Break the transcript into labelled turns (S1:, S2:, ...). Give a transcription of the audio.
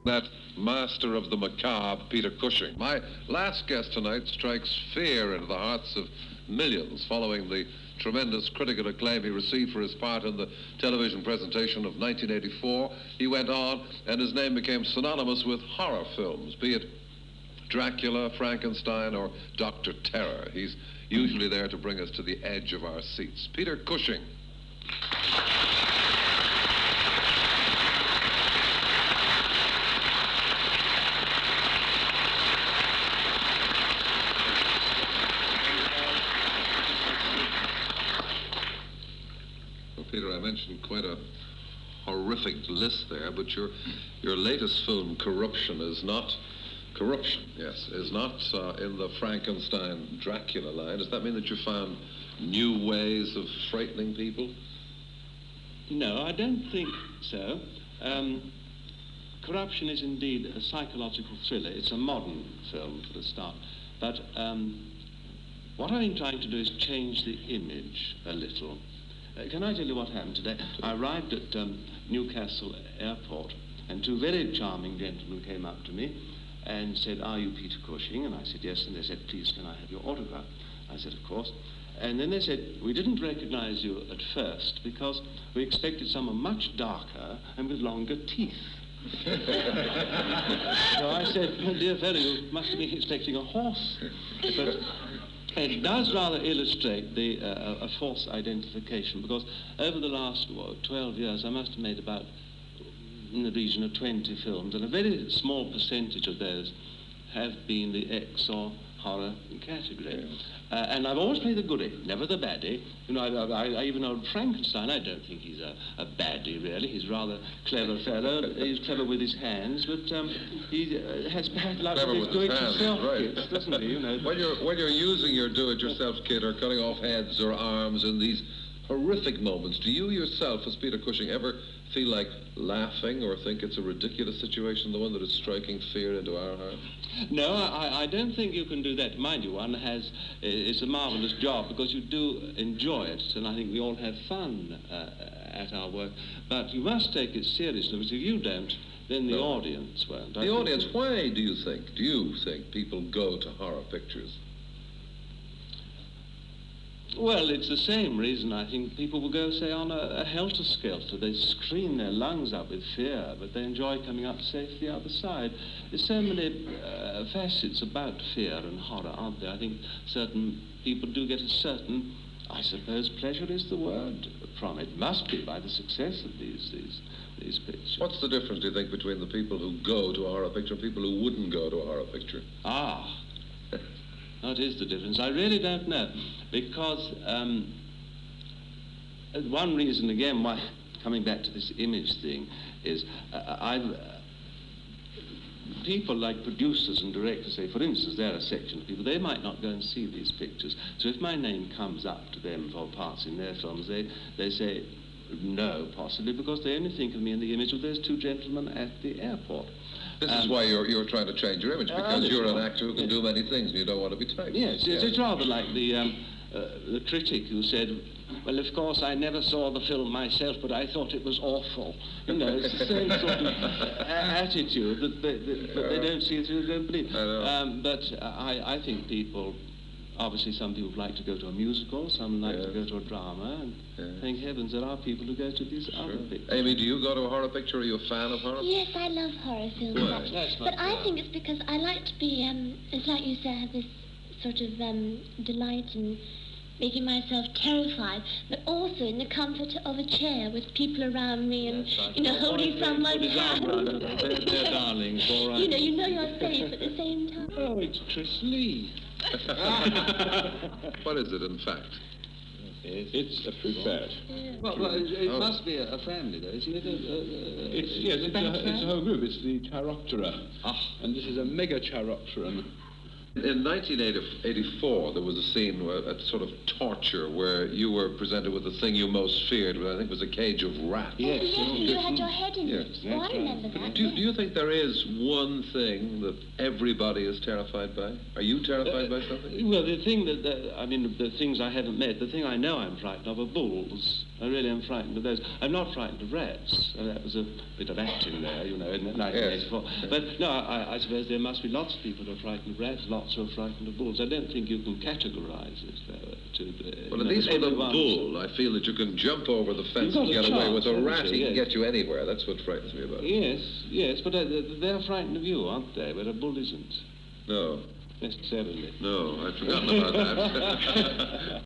S1: That master of the macabre, Peter Cushing. My last guest tonight strikes fear into the hearts of millions following the tremendous critical acclaim he received for his part in the television presentation of 1984. He went on, and his name became synonymous with horror films, be it Dracula, Frankenstein, or Dr. Terror. He's usually there to bring us to the edge of our seats. Peter Cushing. Peter, I mentioned quite a horrific list there, but your latest film, Corruption, is not in the Frankenstein Dracula line. Does that mean that you found new ways of frightening people?
S2: No, I don't think so. Corruption is indeed a psychological thriller. It's a modern film for a start. But what I'm trying to do is change the image a little. Can I tell you what happened today? I arrived at Newcastle Airport, and two very charming gentlemen came up to me and said, "Are you Peter Cushing?" And I said, "Yes." And they said, "Please, can I have your autograph?" I said, "Of course." And then they said, "We didn't recognize you at first because we expected someone much darker and with longer teeth." So I said, "My dear fellow, you must have been expecting a horse." But it does rather illustrate a false identification, because over the last 12 years I must have made about in the region of 20 films, and a very small percentage of those have been the X or horror category. And I've always played the goodie, never the baddie. You know, I even know Frankenstein. I don't think he's a baddie, really. He's a rather clever fellow. He's clever with his hands, but he has bad luck with his do-it-yourself kits, doesn't he? You know.
S1: When you're using your do-it-yourself kit or cutting off heads or arms in these horrific moments, do you yourself, as Peter Cushing, ever feel like laughing or think it's a ridiculous situation, the one that is striking fear into our hearts?
S2: No, I don't think you can do that. Mind you, it's a marvellous job because you do enjoy it, and I think we all have fun at our work. But you must take it seriously, because if you don't, then the audience won't.
S1: The audience, why do you think people go to horror pictures?
S2: Well, it's the same reason I think people will go, say, on a helter-skelter. They scream their lungs up with fear, but they enjoy coming up safely out the side. There's so many facets about fear and horror, aren't there? I think certain people do get a certain, I suppose, pleasure is the word from it. Must be by the success of these pictures.
S1: What's the difference, do you think, between the people who go to a horror picture and people who wouldn't go to a horror picture?
S2: What is the difference? I really don't know, because one reason, again, why, coming back to this image thing, is people like producers and directors say, for instance, they're a section of people, they might not go and see these pictures. So if my name comes up to them for parts in their films, they say no, possibly, because they only think of me in the image of those two gentlemen at the airport.
S1: This is why you're trying to change your image, because you're an actor who can do many things and you don't want to be typed.
S2: Yes, it's rather like the critic who said, "Well, of course, I never saw the film myself, but I thought it was awful." You know, it's the same sort of attitude that they don't see it, they don't believe. But I think people, obviously some people like to go to a musical, some like to go to a drama, and thank heavens there are people who go to these other pictures.
S1: Amy, do you go to a horror picture? Are you a fan of horror?
S3: Yes, I love horror films.
S1: Why?
S3: But I think it's because I like to be, it's like you say, I have this sort of delight in making myself terrified, but also in the comfort of a chair with people around me and, holding someone's hand.
S2: They're darlings, all right.
S3: You know you're safe at the same time.
S2: Oh, it's Tris Lee.
S1: What is it, in fact?
S2: It's a fruit bat.
S3: Yeah.
S2: Well, it must be a family, though, isn't it?
S4: It's a whole group. It's the Chiroptera. And this is a mega Chiropteran.
S1: In 1984, there was a scene, a sort of torture, where you were presented with the thing you most feared, which I think was a cage of rats.
S3: Yes, you had your head in it. Oh, I remember that.
S1: Do you think there is one thing that everybody is terrified by? Are you terrified by something?
S2: Well, the thing the things I haven't met, the thing I know I'm frightened of are bulls. I really am frightened of those. I'm not frightened of rats. That was a bit of acting there, you know, in 1984.
S1: Yes.
S2: But no, I suppose there must be lots of people who are frightened of rats, lots who are frightened of bulls. I don't think you can categorise it, though,
S1: well, at least with a bull, I feel that you can jump over the fence and get away. With a rat, he can get you anywhere. That's what frightens me about it.
S2: Yes, but they're frightened of you, aren't they? But a bull isn't.
S1: No.
S2: Necessarily.
S1: No, I'd forgotten about that.